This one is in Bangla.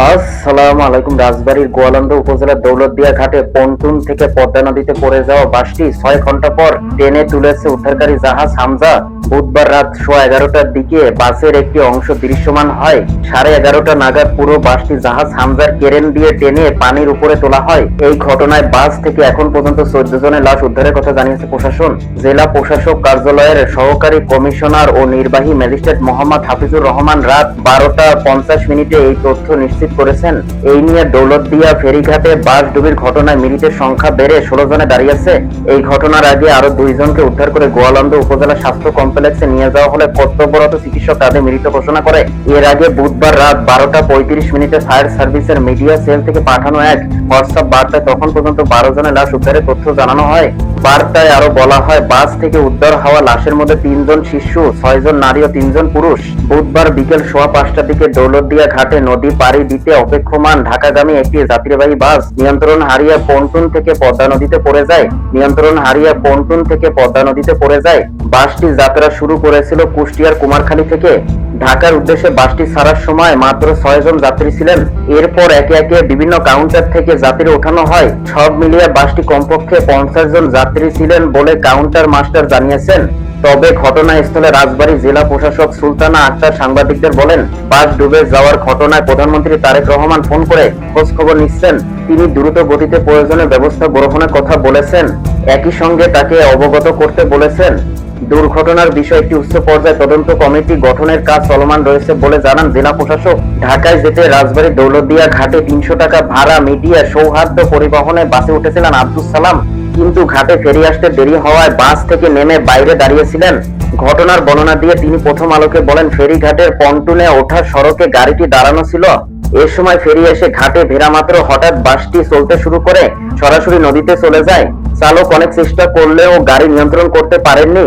আসসালামু আলাইকুম। রাজবাড়ীর গোয়ালন্দ উপজেলার দৌলতদিয়া ঘাটে পন্টুন থেকে পদ্মা নদীতে পড়ে যাওয়া বাসটি 6 ঘন্টা পর টেনে তুলেছে উদ্ধারকারী জাহাজ হামজা। বুধবার রাত 11:15টার দিকে বাসের একটি অংশ দৃশ্যমান হয়। 11:30টা নাগাদ পুরো বাসটি জাহাজ হামজার কেরেন দিয়ে টেনে পানির উপরে তোলা হয়। এই ঘটনায় বাস থেকে এখন পর্যন্ত 14 জনের লাশ উদ্ধারের কথা জানিয়েছে প্রশাসন। জেলা প্রশাসক কার্যালয়ের সহকারী কমিশনার ও নির্বাহী ম্যাজিস্ট্রেট মোহাম্মদ হাফিজুর রহমান রাত 12:50 এই তথ্য নিশ্চিত করেছেন। এই নিয়ে দৌলতদিয়া ফেরিঘাটে বাস ডুবির ঘটনায় মৃতের সংখ্যা বেড়ে 16 জনে দাঁড়িয়েছে। এই ঘটনার আগে আরো 2 জনকে উদ্ধার করে গোয়ালন্দ উপজেলা স্বাস্থ্য কমপ্লেক্সে নিয়ে যাওয়া হলে কর্তব্যরত চিকিৎসক তাদের মৃত ঘোষণা করে। এর আগে বুধবার রাত 12:35 ফায়ার সার্ভিসের মিডিয়া সেল থেকে পাঠানো এক হোয়াটসঅ্যাপ বার্তায় তখন পর্যন্ত 12 জনের লাশ উদ্ধারের তথ্য জানানো হয়। বার্তায় আরো বলা হয়, বাস থেকে উদ্ধার হওয়া লাশের মধ্যে 3 জন শিশু, 6 জন নারী ও 3 জন পুরুষ। বুধবার বিকেল 5:15টার দিকে দৌলতদিয়া ঘাটে নদী পাড়ি দিতে অপেক্ষমান ঢাকাগামী একটি যাত্রীবাহী বাস নিয়ন্ত্রণ হারিয়ে পন্টুন থেকে পদ্মা নদীতে পড়ে যায়। বাসটি যাত্রা শুরু করেছিল কুষ্টিয়ার কুমারখালী থেকে। ঢাকার উদ্দেশ্যে বাসটি ছাড়ার সময় মাত্র 6 জন যাত্রী ছিলেন। এরপর একে একে বিভিন্ন কাউন্টার থেকে যাত্রী ওঠানো হয়। সব মিলিয়ে বাসটি কমপক্ষে 50 জন যাত্রী ছিলেন বলে কাউন্টার মাস্টার জানিয়েছেন। তবে ঘটনাস্থলে রাজবাড়ী জেলা প্রশাসক সুলতানা আক্তার সাংবাদিকদের বলেন, বাস ডুবে যাওয়ার ঘটনায় প্রধানমন্ত্রী তারেক রহমান ফোন করে খোঁজ খবর নিচ্ছেন। তিনি দ্রুত গতিতে প্রয়োজনীয় ব্যবস্থা গ্রহণের কথা বলেছেন। একই সঙ্গে তাকে অবগত করতে বলেছেন। দুর্ঘটনার বিষয়ে একটি উচ্চ পর্যায়ে তদন্ত কমিটি গঠনের কাজ চলমান রয়েছে বলে জানান জেলা প্রশাসক। ঢাকায় যেতে রাজবাড়ী দৌলতদিয়া ঘাটে 300 টাকা ভাড়া মিটিয়ে সৌহার্দ্য পরিবহনে বাসে উঠেছিলেন আব্দুস সালাম, কিন্তু ঘাটে ফেরি আসতে দেরি হওয়ায় বাস থেকে নেমে বাইরে দাঁড়িয়েছিলেন। ঘটনার বর্ণনা দিয়ে তিনি প্রথম আলোকে বলেন, ফেরিঘাটের পন্টুনে ওঠার সড়কে গাড়িটি দাঁড়ানো ছিল। এ সময় ফেরি এসে ঘাটে ভেড়া মাত্র হঠাৎ বাসটি চলতে শুরু করে সরাসরি নদীতে চলে যায়। চালক অনেক চেষ্টা করলেও গাড়ি নিয়ন্ত্রণ করতে পারেননি।